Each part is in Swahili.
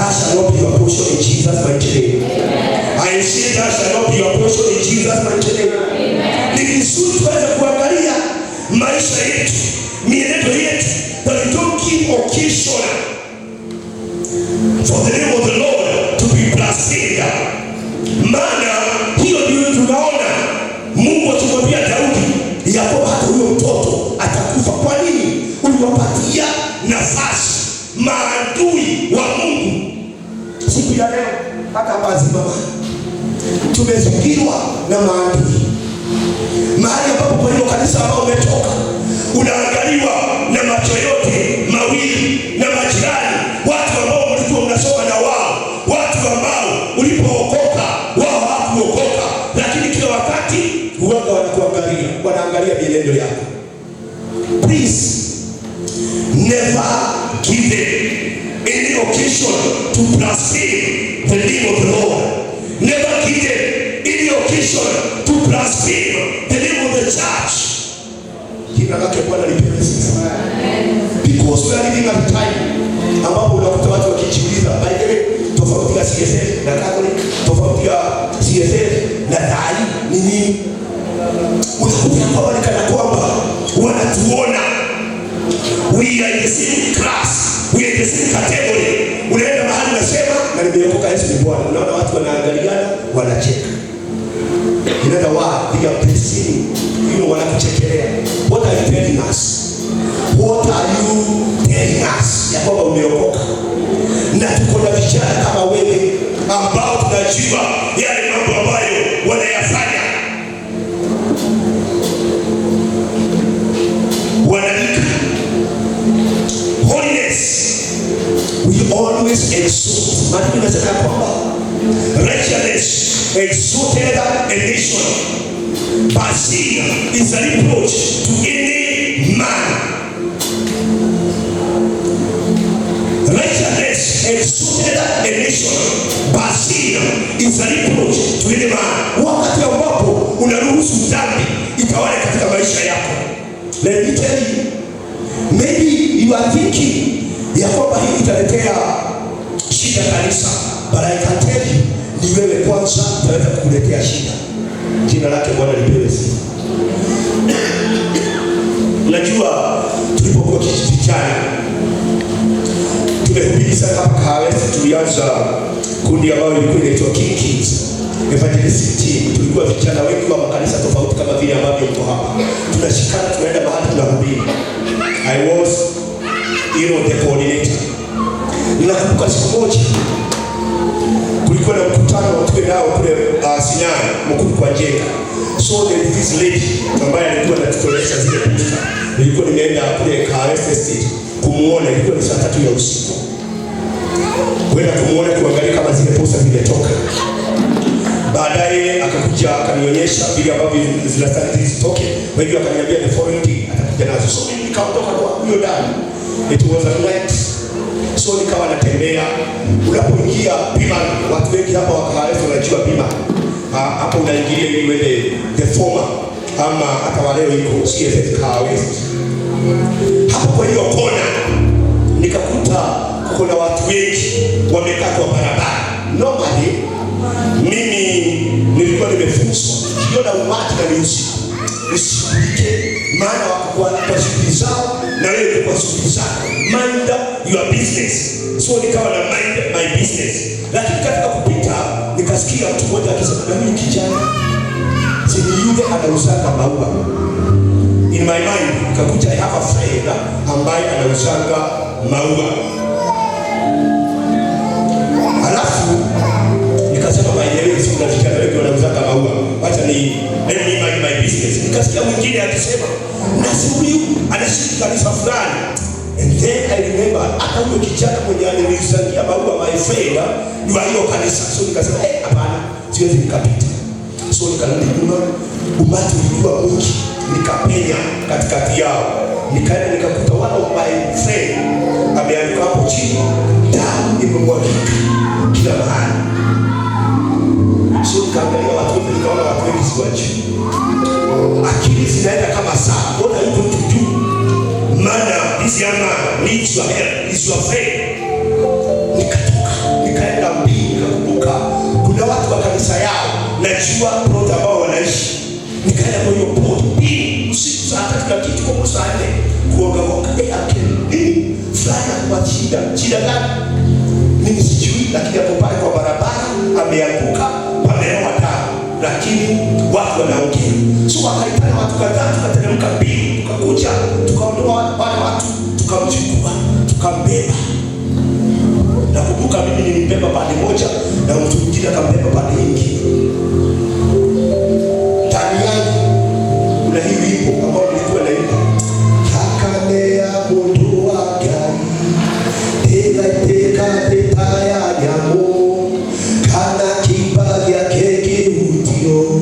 That shall not be your portion in Jesus' mighty name. Amen. I say that shall not be your portion in Jesus' mighty name. Amen. Ni vizuri tuweze kuangalia maisha yetu, mienendo yetu, that we don't give occasion for the name of the Lord to be blasphemed. Maana hiyo ndio tunaona Mungu atumwambia Daudi ya kwamba hata huyo mtoto atakufa. Kwa nini? Uliwapatia nafasi maadui wa Mungu. Siku ya leo hata wazima tumezingirwa na maadui. Mahali ambapo kwa hiyo kanisa ambao umetoka unaangaliwa na macho yote mawili na majirani, watu ambao mlikuwa mnasoma na wao, watu ambao ulipookoka wao hawakuokoka, lakini kila wakati huanga wanakuangalia, wanaangalia mienendo yako. Please never give them any occasion to blaspheme the name of the Lord. Never give them any occasion to blaspheme the name of the church. Jina lake Bwana lipewe sifa. Because we are living at a time ambapo unakuta watu wakijiuliza, by the way, tofauti ya CSF na Catholic, tofauti ya CSF na dai ni nini? Unakuta kwamba ni kana kwamba wanatuona we are in the same class, we are in the same category. Unaenda mahali unasema na nimeokoka Yesu ni Bwana, unaona watu wanaangaliana, wanacheka. In other words, they are blessing you, wanakuchekelea. What are you telling us? What are you telling us? Ya kwamba umeokoka. Na tuko na vijana kama wewe ambao tunajua yale mambo ambayo wanayafanya. Wananika holiness, we always exalt. Maana tunasema kwamba righteousness exalted a nation, but sin is a reproach to any man. Righteousness exalted a nation, but sin is a reproach to any man. Wakati ambapo unaruhusu dhambi itawale katika maisha yako, let me tell you, maybe you are thinking ya kwamba hii italetea shida kanisa, but I can tell you, ni wewe kwanza utaweza kukuletea shida. Jina lake Bwana lipewe sifa. Unajua tulipokuwa vijana tumehubiri sana hapa Kahawesi, tulianza kundi ambalo lilikuwa linaitwa King Kids Evangelistic Team. Tulikuwa vijana wengi wa makanisa tofauti kama vile ambavyo mko hapa. Tunashikana, tunaenda mahali tunahubiri. I was the coordinator. Ninakumbuka siku moja kulikuwa na mkutano wa tuwe nao kule Sinai, mkuu kwa Jenga. So there is this lady ambaye alikuwa anatutonesha zile posta. Nilikuwa nimeenda kule Kahawesi Estate kumuona, ilikuwa ni saa 3 ya usiku. Kwenda kumuona kuangalia kama zile posta zimetoka. Baadaye akakuja akanionyesha vile ambavyo zinastahili zitoke. Kwa hivyo akaniambia the following day atakuja nazo. So mimi nikaondoka kwa huyo ndani. It was a night. So nikawa natembea. Unapoingia Bima, watu wengi hapa wa Kahawesi wanajua Bima. Hapo unaingilia ili uende the former ama hata waleo iko CSF Kahawesi. Hapo kwa hiyo kona nikakuta kuna watu wengi wamekaa kwa barabara. Normally mimi nilikuwa nimefunzwa kiona umati na ni usiku usishugulike, maana wako kwa shughuli zao na wewe kwa shughuli zako. Mind your business. So nikawa na mind my business. Lakini katika kupita nikasikia mtu mmoja akisema, na mimi kijana sini yule anauzanga maua. In my mind nikakuja, I have a friend ambaye anauzanga maua. Alafu nikasema by the way, sina vijana wengi wanauzanga maua, acha ni my business. Nikasikia mwingine akisema, na huyu anashiriki kanisa fulani. And then I remember hata huyo kijana mwenye aliuzangia maua my friend ni wa hiyo kanisa. So nikasema hapana, siwezi nikapita. So nikarudi nyuma, umati ulikuwa mwingi, nikapenya katikati yao. Nikaenda nikakuta one of my friend ameandika hapo chini, damu imemwagika kila mahali. So nikaangalia watu wengi, nikaona watu wengi siwachi. Akili zinaenda kama saa. What are you going to do? Mana, this young man needs your help, is your friend. Nikatoka, Shida gani? Mimi sijui, lakini hapo pale kwa barabara ameanguka, pameloa damu, lakini watu wanaongea. So wakaitana watu kadhaa, tukateremka mbili, tukakuja, tukaondoa wale watu, tukamchukua, tukambeba. Nakumbuka mimi nilimbeba pande moja na mtu mwingine akambeba pande nyingine. Ndani yangu kuna hii wimbo ambao nilikuwa naimba. Takanea moto wa gari, teka tetaya nyamo, kana kiba ya keke utio,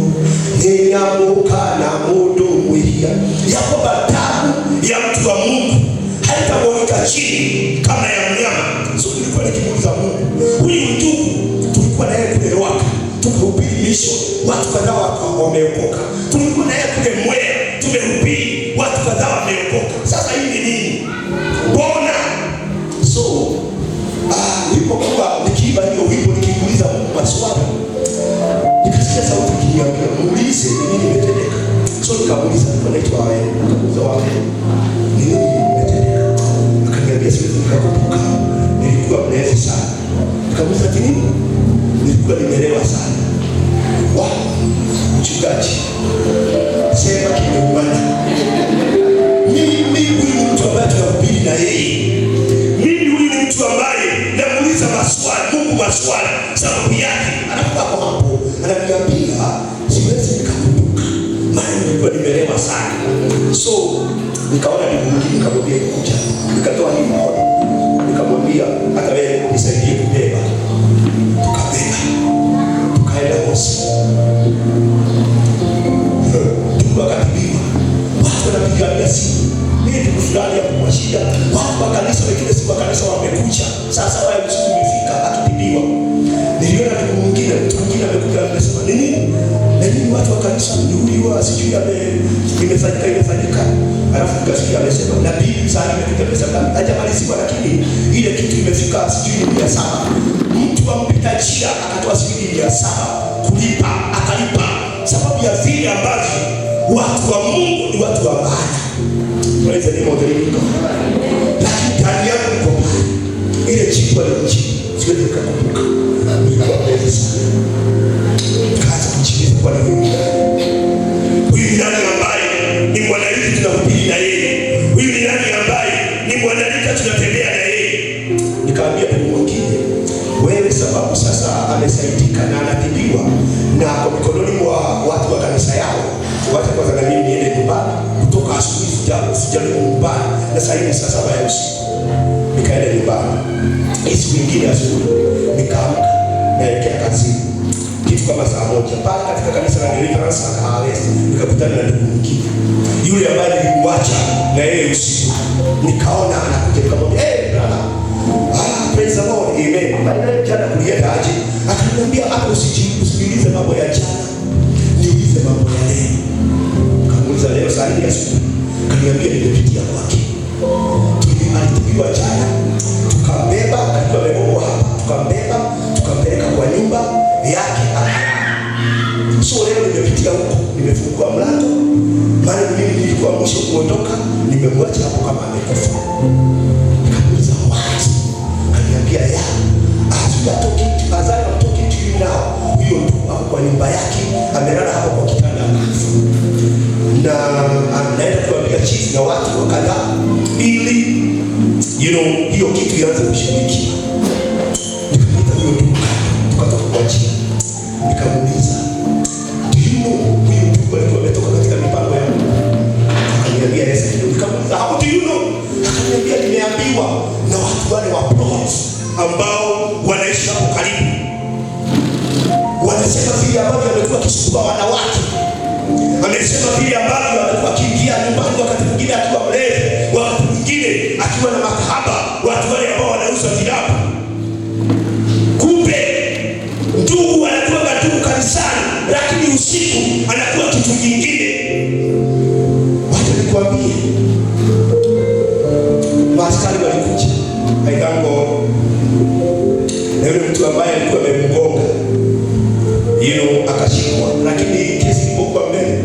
neyamoka na moto mwihia. Yako batamu ya mtu wa Mungu haitamweka chini kama ya mnyama. So nilikuwa nikimuuliza Mungu, huyu ndugu tulikuwa naye kule Waka, tukahubiri mission, watu kadhaa wameokoka. Tulikuwa naye kule Mwea, tumehubiri, watu kadhaa wameokoka. Sasa hii ni nini? Mbona? So nilipokuwa nikiimba hiyo wimbo, nikiuliza Mungu maswali, nikasikia sauti ikiniambia, muulize ni nini imetendeka. So nikamuuliza, alikuwa anaitwa wewe, nikamuuliza wapi, ni nini imetendeka? Akaniambia siwezi nikakumbuka, nilikuwa mrefu sana. Nikamuuliza nini? Nilikuwa nimelewa sana. Mchungaji, sema kimeumana. Mimi huyu ni mtu ambaye tunahubiri na yeye. Mimi huyu ni mtu ambaye namuuliza maswali, Mungu maswali, sababu yake anakuwa kwa hapo. Ananiambia siwezi nikakumbuka, maana nilikuwa nimelewa sana. So nikaona ni Mungu, nikamwambia kuja. Nikatoa hii mkono, nikamwambia hata wewe unisaidie kubeba. Tukabeba, tukaenda hosi. Tukakatibiwa, watu wanapigania simu, mimi ndugu fulani hapo kwa shida. Watu wa kanisa wengine si wa kanisa wamekuja. Sasa wao usiku umefika, akitibiwa. Niliona ndugu mwingine, mtu mwingine amekuja amesema nini? Na nini watu wa kanisa mliuliwa, sijui imefanyika. Alafu nikasikia amesema nabii sana amekuja pesa ngapi? Hajamaliziwa, lakini ile kitu imefika sijui 700. Mtu ampita njia akatoa sijui 700 kulipa, akalipa sababu ya vile ambavyo watu wa Mungu ni watu wa maana. Praise the name of the Lord. Lakini ndani yangu niko ile chifu ile chifu siwezi kukumbuka. Nilikuwa pesa sana. Kaza kuchiliza kwa nini? Huyu ni nani ambaye ni mwanalika tunahubiri na yeye? Huyu ni nani ambaye ni mwanalika tunatembea na yeye? Nikamwambia kwa mwingine, wewe sababu sasa amesaidika na anatibiwa na kwa mikononi mwa watu wa kanisa yao. Wacha kwanza na mimi niende nyumbani, kutoka asubuhi sijarudi nyumbani na saa hii saa 7 ya usiku. Nikaenda nyumbani. Siku nyingine asubuhi nikaamka naelekea kazini. Kitu kama saa 1 pale katika kanisa la Deliverance Akaales nikakutana na ndugu mwingine. Yule ambaye nilimwacha na yeye usiku. Nikaona anakuja nikamwambia, brother. Praise the Lord. Amen. Baada jana kulienda aje? Akaniambia hapo usisikilize mambo ya jana. Niulize mambo ya leo. Kamuuliza leo saa hii asubuhi. Kaniambia nimepitia kwake. Tulitibiwa jana. Tukambeba, alikuwa amebebwa hapa. Tukambeba, tukampeleka kwa nyumba yake analala. So leo nimepitia huko, nimefungua mlango. Maana mimi nilikuwa mwisho kuondoka, nimemwacha hapo kama amekufa. Nikamuuliza wapi? Kaniambia talking to you now. Huyo mtu hapo kwa nyumba yake, amelala hapo kwa kitanda mrefu. Na anaenda kuambia chief na watu wakadhaa ili hiyo kitu ianze kushughulikia. Nikamwita huyo ndugu, tukatoka kwa njia. Nikamuuliza, do you know huyu ndugu alikuwa ametoka katika mipango yangu? Akaniambia yes. Nikamuuliza, how do you know? Akaniambia nimeambiwa na watu wale wa plot ambao wanaishi hapo karibu. Wanasema vile ambavyo amekuwa akisumbua wanawake. Amesema vile ambavyo amekuwa akiingia nyumbani wakati mwingine akiwa mlevi, wakati mwingine akiwa na makahaba, watu wale ambao wanauza vilabu. Kumbe ndugu anakuwa ndugu kanisani, lakini usiku anakuwa kitu kingine. Wacha nikwambie, maaskari walikuja Aigango na yule mtu ambaye alikuwa amemgonga akashikwa, lakini kesi ilipokuwa mbele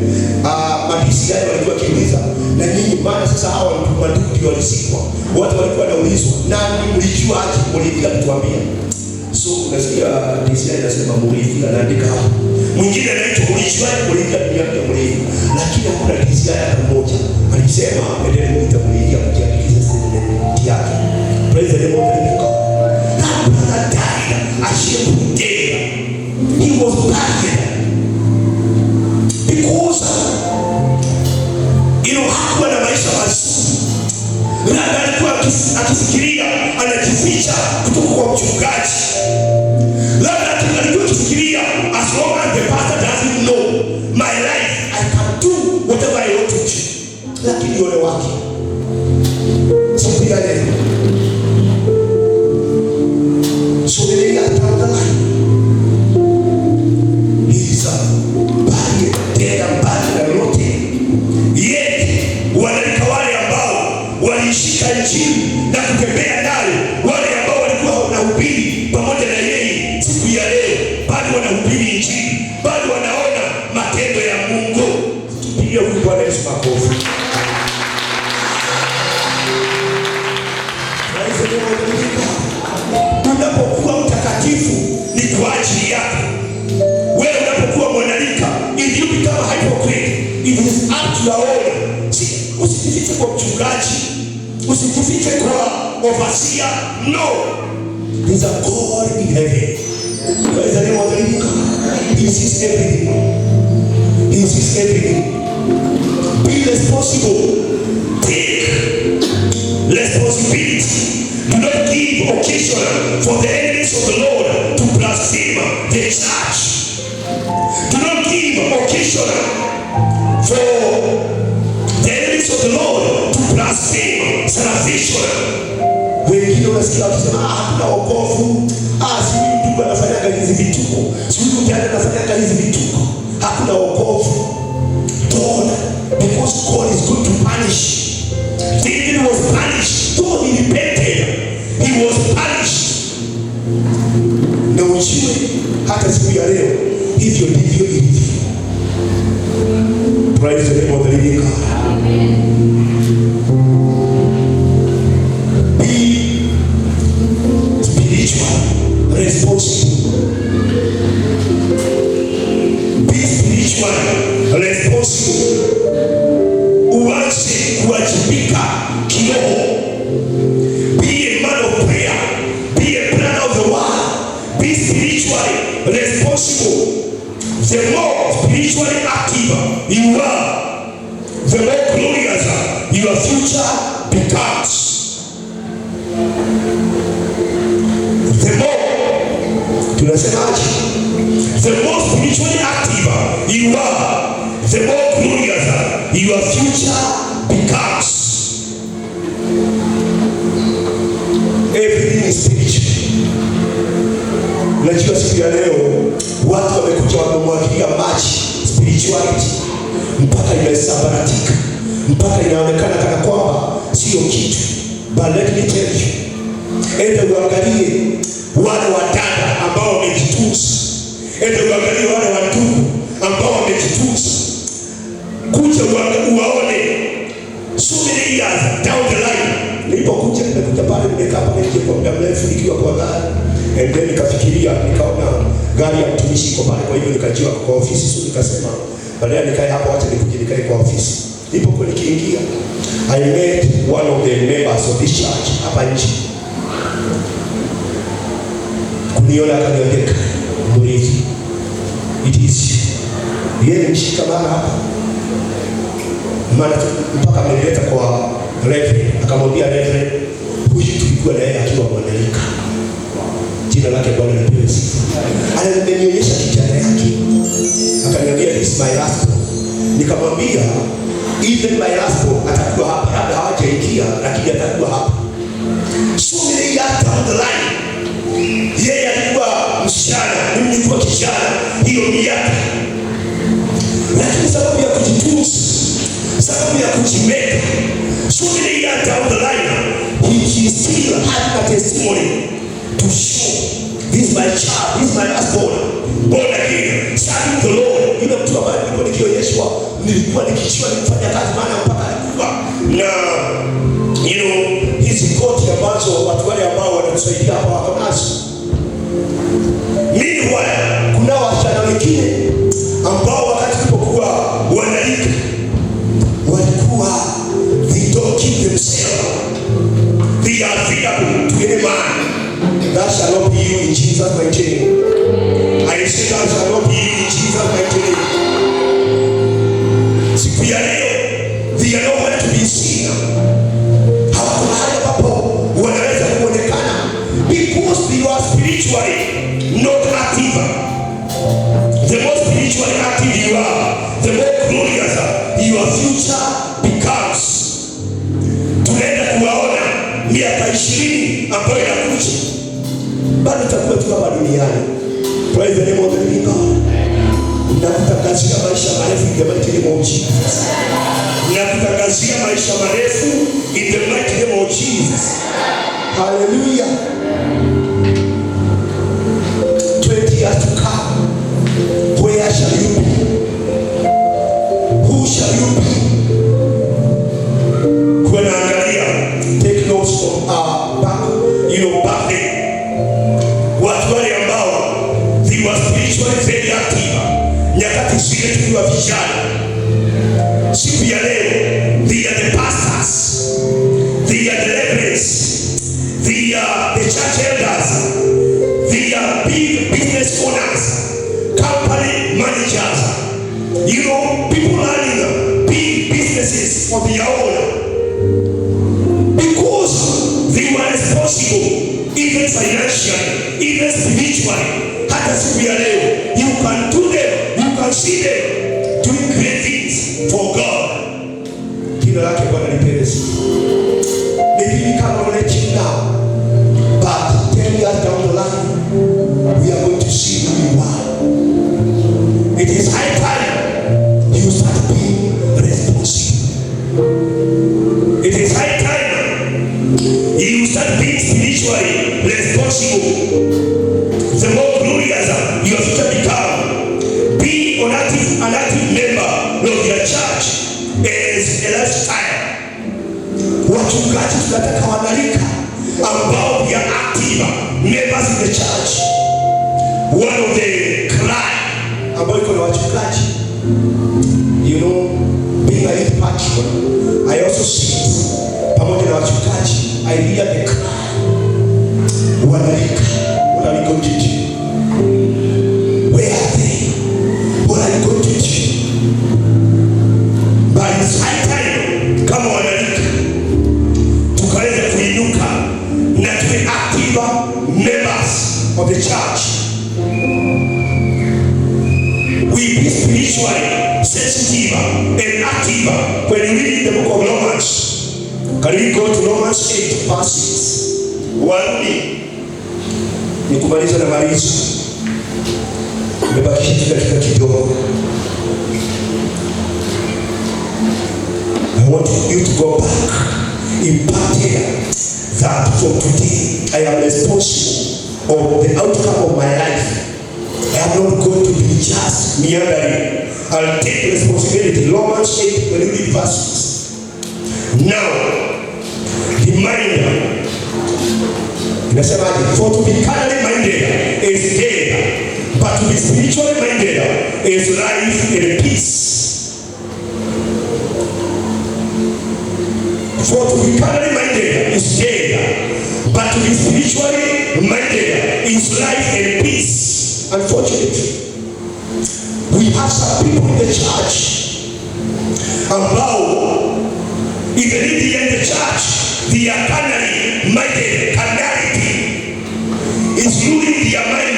madisi gani walikuwa kiuliza na nini, maana sasa hawa ndugu walishikwa Watu walikuwa wanaulizwa, nani mlijuaje? Mlifika kutuambia. So unasikia DCI inasema mlifika, naandika hapo. Mwingine anaitwa mlijuaje? Mlifika kuniambia mlifika. Lakini hakuna DCI hata mmoja alisema endeni mtamlifika kujiandikisha statement yake. Praise the Lord. That brother died ashamed dead. He was buried because hakuwa na maisha mazuri. Labda alikuwa akifikiria anajificha kutoka kwa mchungaji. Labda alikuwa akifikiria as long as the pastor doesn't know my life, I can do whatever I want to do. Lakini ole wake. So pia leo. So they got down the line. He's buried, dead and buried and rotting. Wanalika wale ambao walishika Injili na kutembea nayo, wale ambao walikuwa wanahubiri pamoja na yeye siku ya leo, bado wanahubiri Injili, bado wanaona matendo ya Mungu. Tupigie huyu Bwana Yesu makofi. Unapokuwa mtakatifu ni kwa ajili yako. Wewe unapokuwa mwanalika, if you become a hypocrite, it is up to your own. Usijifiche kwa mchungaji, usijifiche kwa overseer. No, there's a God in heaven. Praise the name of the living God. He sees everything. He sees everything. Be responsible. Take responsibility. Do not give occasion for the enemies of the Lord to blaspheme the church. Do not give occasion for the enemies of the Lord to blaspheme salvation. Wengine unasikia wakisema hakuna wokovu, si huyu ndugu anafanyaga hizi vituko, si huyu mjane anafanyaga hizi vituko, hakuna wokovu. God, because God is good to punish. David was punished, though he repented, he was punished. Na ujue hata siku ya leo hivyo ndivyo ilivyo. Praise the name of the living God. Be spiritual responsible. Be spiritual responsible. Uanze kuwajibika kiroho. Be a man of prayer. Be a planner of the word. Be spiritually responsible. The more spiritually active you are, the more glorious your future becomes. The more spiritually active you are, the more glorious your future becomes. Everything is spiritual. Unajua siku ya leo watu wamekuja wamemwagilia maji spirituality mpaka imesambaratika, mpaka inaonekana kana kwamba sio kitu. But let me tell you, enda uangalie wale wadada ambao wamejitunza, enda uangalie wale wandugu ambao wamejitunza, kuja uwaone so many years down the line. Nilipokuja nimekuja pale, nimekaa pale nje kwa muda mrefu nikiwa kwa gari, and then nikafikiria, nikaona gari ya mtumishi iko pale, kwa hivyo nikajua kwa ofisi. So nikasema baadaye nikae hapo, acha nikuje nikae kwa ofisi. Nilipokuwa nikiingia, I met one of the members of this church hapa nje. Kuniona akaniambia, "Murithi, it is yeye mshika mara hapa." Maana mpaka ameleta kwa Reverend, akamwambia Reverend, huyu tulikuwa naye akiwa mwanalika. Jina lake Bwana lipewe sifa. Ananionyesha kijana yake. Akaniambia, "This is my last born." Nikamwambia, "Even my last born atakuwa hapa, labda hawajaingia lakini atakuwa hapa." So many years down the line, yeye alikuwa msichana, mimi nilikuwa kijana hiyo miaka. Lakini sababu ya kujitunza, sababu ya kujimeka, so many years down the line, he still had a testimony to show, "This is my child, this is my last born again, serving the Lord." Yule mtu ambaye nilikuwa nikionyeshwa, nilikuwa nikijua nifanya kazi, maana mpaka alikuwa na his difficulty ambazo watu wale ambao wanatusaidia hapa wako nazo. Mimi kuna wasichana wengine ambao wakati tulipokuwa wanalika walikuwa they don't keep themselves. They are available to any man. That shall not be you in Jesus' mighty name. I say that shall not be you in Jesus' mighty name. Siku ya leo they are nowhere to be seen. Hapo mahali ambapo wanaweza kuonekana because they are spiritually not active. The more spiritually active you are, the more glorious your future becomes. Tunaenda kuwaona miaka 20 ambayo inakuja, bado tutakuwa tu hapa duniani. Praise the name of the living God. Nakutangazia maisha marefu in the mighty name of Jesus. Nakutangazia maisha marefu in the mighty name of Jesus. Hallelujah. 20 years to come, where shall you be? Who shall you be? When Angalia, take notes from back then. Watu wale ambao they were spiritually very active. Nyakati zile tukiwa vijana. Siku ya leo, they are the pastors, they are the reverends, they are the church elders, they are big business owners, company managers, people running big businesses of their own. Because they were responsible, even financially, even spiritually. Hata siku ya leo, you can do them, you can see them doing great things for God. Jina lake Bwana lipewe sifa. Maybe we cannot let you now, but 10 years down the line, we are going to see who you are. It is high time you start being responsible. It is high time you start being spiritually responsible. The more glorious your future become, be an active member of your church as a lifestyle. Wachungaji tunataka wanalika ambao they are active members in the church. One of the cry ambao iko na wachungaji, being a youth patron, I also sit pamoja na wachungaji, I hear the cry. Wanalika ujiji. Where are they? What are you going to do? But it's high time kama wanalika tukaweza kuinuka na tuwe active members of the church. We be spiritually sensitive and active when you read the book of Romans. Can we go to Romans 8 verse 6? Warumi. Nikumaliza na malizo. Nimebakisha dakika kidogo. I want you to go back. Impacted that from today I am responsible of the outcome of my life. I am not going to be just meandering. I'll take responsibility. Romans 8, when you read verse 6. Now, reminder. Inasemaje? For to be carnally minded is death, but to be spiritually minded is life and peace. For to be carnally minded is death, but to be spiritually minded is life and peace. Unfortunately, we have some people in the church ambao even in the church they are carnally minded. Carnality is ruling their mind.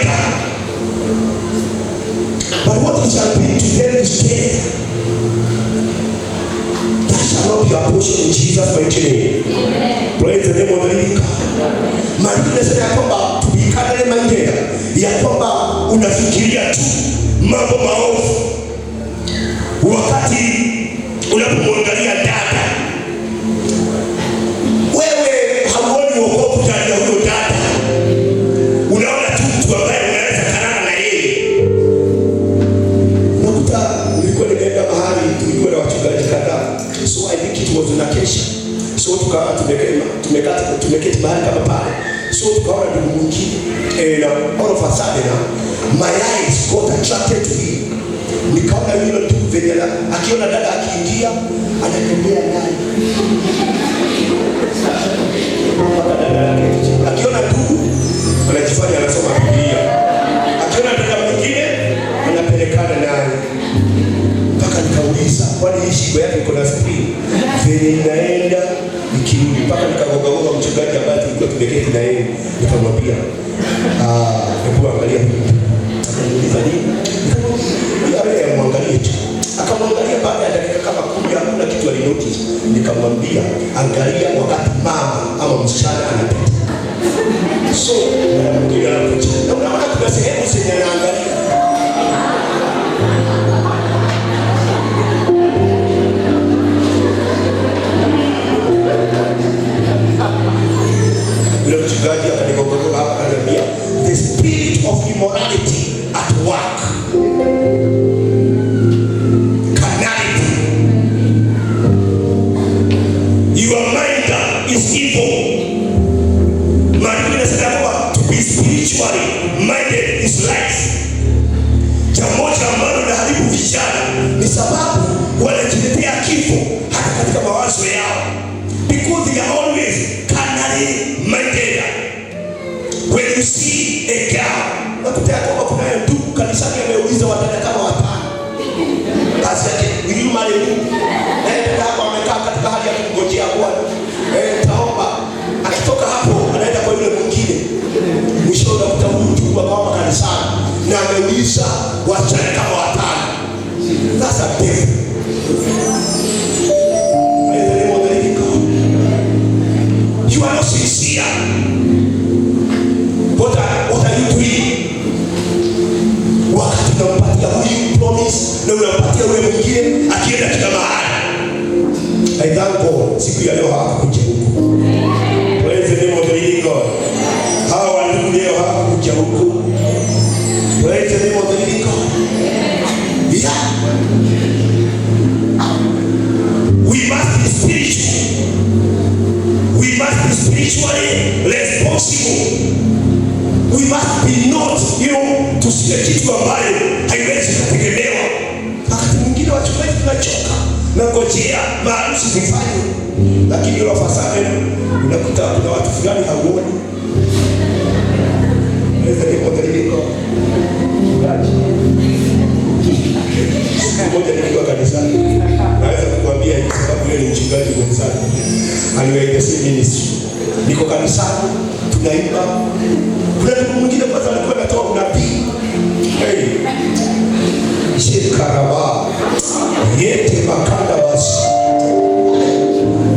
But what it shall be to them is death. That shall not be a portion in Jesus' mighty name. Praise the name of the living God. Maandiko yanasema ya kwamba to be carnally minded, ya kwamba unafikiria tu mambo maovu wakati unapomwangalia dada. Wewe hauoni wokovu ndani ya huyo dada. Unaona tu mtu ambaye unaweza kanana na yeye. Nakuta nilikuwa nimeenda mahali tulikuwa na wachungaji kadhaa. So I think it was on occasion. So tukawa tumekaa then all of a sudden my eyes got attracted to him. Nikaona yule tu venye akiona dada akiingia anatembea naye. Akiona ndugu anajifanya anasoma Biblia. Akiona dada mwingine anapelekana naye. Mpaka nikauliza kwani hii shingo yake iko na spring? Venye inaenda nikirudi mpaka nikagogagoga mchungaji ambaye tulikuwa tumeketi na yeye. Nikamwambia hebu angalia huyu. Akaniuliza nini? Nikamwambia muangalie tu. Akamwangalia baada ya dakika kama 10 hakuna kitu alinotice. Nikamwambia angalia wakati mama ama msichana anapita. So mwingine anapita. Na unaona kuna sehemu zenye anaangalia. Yule mchungaji akanigogoga hapa akaniambia the spirit of immorality at work. Carnality. Your mind is evil. Maandiko yanasema to be spiritually minded is life. Jambo ambalo linaharibu vijana ni sababu wanajiletea kifo hata katika mawazo yao. Because they are always carnally minded. When you see a girl, nakutea kwamba kuna ndugu kanisani ameuliza wadada kama watano. Kazi yake will you marry me? Dada hapa amekaa katika hali ya kungojea Bwana. Taomba. Akitoka hapo anaenda kwa yule mwingine. Mwisho unakuta mtu kwa kanisani na ameuliza wasichana kama watano. That's a devil. You are not sincere. What are you doing? Wakati unampatia huyu promise na unampatia yule mwingine akienda kila mahali. I thank God siku ya leo hakukuja huko. Praise the name of the living God. Hawa ndugu leo hakukuja huko. Praise the name of the living God. Yeah. We must be spiritual. We must be spiritually responsible. We must be not, tusije kitu ambayo haiwezi kutegemewa. Wakati mwingine wachungaji tunachoka na ngojea maarusi zifanye, lakini yule fasada unakuta kuna watu fulani hauoni. Naweza nikuangalia mmoja nikiwa kanisani, naweza kukuambia hivi sababu yeye ni mchungaji mwenzangu. Aliwaita ministry. Niko kanisani, tunaimba. Kuna mtu mwingine kwanza alikuwa anatoa unabii. Shekaraba. Yete makanda basi.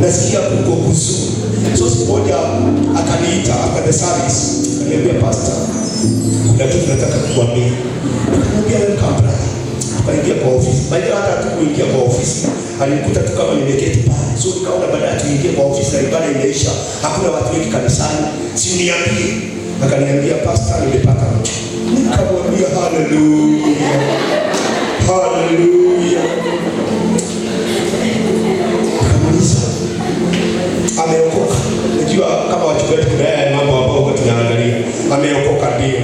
Nasikia kuko huzuni. So siku moja akaniita after the service. Akaniambia pastor, kuna kitu nataka kukuambia. Nikamwambia welcome brother. Tukaingia kwa ofisi. Baada ya hata kuingia kwa ofisi, alinikuta tu kama nimeketi pale. So nikaona baada ya tuingie kwa ofisi na ibada imeisha, hakuna watu wengi kanisani. Si uniambie. Akaniambia pastor, nimepata mtu. Nikamwambia hallelujah. Hallelujah. Kamuliza. Ameokoka. Unajua kama wachungaji kuna mambo ambayo tunaangalia. Ameokoka ndio.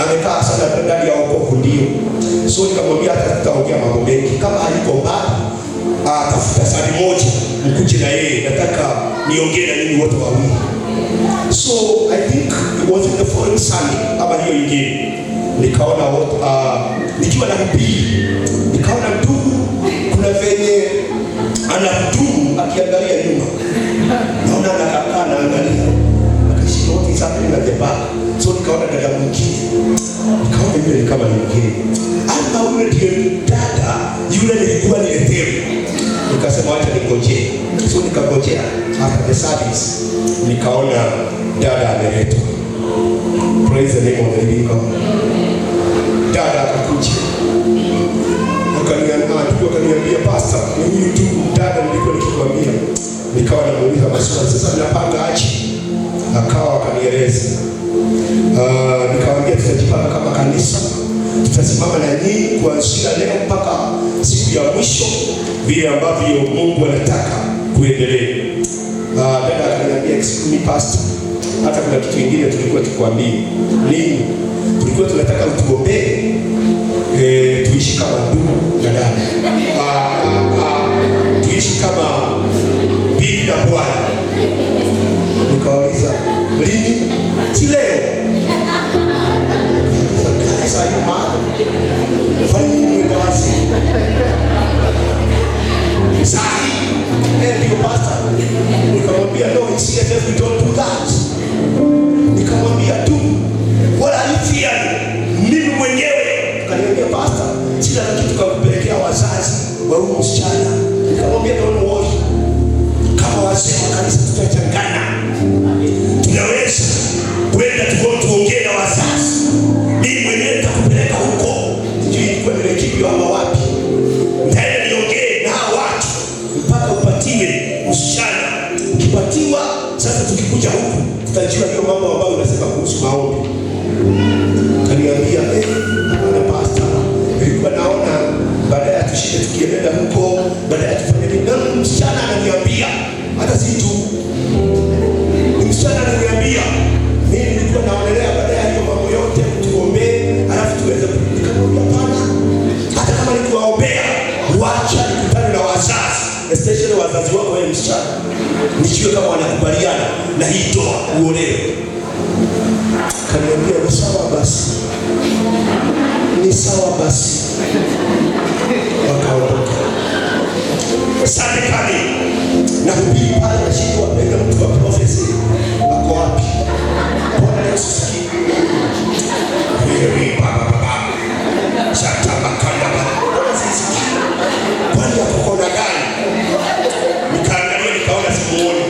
Amekaa sana ndani ya wokovu ndio. So nikamwambia hata tutaongea mambo mengi. Kama haliko mbali, tafuta sali moja mkuje na yeye. Nataka niongee na ninyi wote wawili. So I think it was in the following Sunday ama hiyo ingine. Nikaona nikiwa na mbii. Nikaona ndugu kuna venye anadumu akiangalia nyuma. Naona anakaa anaangalia. Akashika wote safi na debaka. So nikaona dada mwingine. Nikaona yule ni kama mwingine. Ama yule ndiye dada yule nilikuwa niletewa. Nikasema acha ningojee. So nikangojea after the service. Nikaona dada ameletwa. Praise the name of the living God. Dada akakuja. Akaniambia pastor, ni huyu tu dada nilikuwa nikikwambia. Nikawa namuuliza maswali, sasa mnapanga aje? Akawa akanieleza. Nikamwambia tutajipanga kama kanisa. Tutasimama na nyinyi kuanzia leo mpaka siku ya mwisho vile ambavyo Mungu anataka kuendelea. Dada akaniambia excuse me pastor, hata kuna kitu kingine tulikuwa tukwambie. Nini? Tulikuwa tunataka utuombee tuishi kama ndugu na dada. Tuishi kama bibi na bwana. Nikauliza, lini? Si leo. Sasa hiyo maana fanya nini basi? Sahi, ndio pastor. Nikamwambia no, in CFF we don't do that. Nikamwambia tu, what are you fearing? Mimi mwenyewe. Kaniambia pastor, sina kitu kakupelekea wazazi wa huyu msichana. Nikamwambia don't worry. Kama wazee wa kanisa tutachangana. Tunaweza kwenda tuongee na wazazi. Mimi mwenyewe nitakupeleka huko. Sijui ilikuwa ni kipi ama wapi. Ndio niongee na watu mpaka upatiwe msichana. Ukipatiwa sasa tukikuja huku tutajua hiyo mambo ambayo unasema kuhusu maombi. Kaniambia bwana pastor, nilikuwa naona baadaye tushinde tukienda huko, baadaye tufanye nini? Na msichana ananiambia hata si tu. Msichana ananiambia mimi nilikuwa naonelea baadaye hiyo mambo yote tuombee, alafu tuweze kumwambia hapana. Hata kama nikuwaombea, wacha nikutane na wazazi, especially wazazi wako wewe msichana. Nijue kama wanakubaliana na hii ndoa uolewe. Kaniambia ni sawa basi. Ni sawa basi. Wakaondoka. Sasa kani na kubii pale na shida wapenda mtu wa prophecy wako wapi? Bwana Yesu sikia. Wewe baba. Sasa makanda baba. Kwani hapo kuna gani? Nikaangalia nikaona simuoni.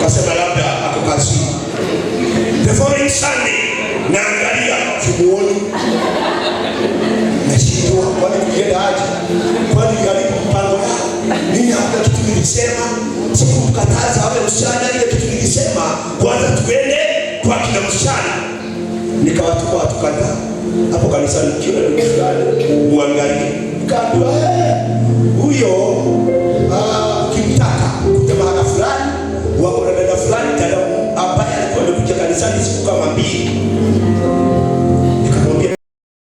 Akasema labda ako kazini. The following Sunday naangalia simuoni. Nashindwa kwani kuenda aje? Kwani karibu mpango yao. Mimi hakuna kitu nilisema, sikumkataza awe msichana, ile kitu nilisema kwanza tuende kwa kina msichana. Nikawatuma watu kadhaa hapo kanisani, kiona ndugu fulani muangalie. Nikaambiwa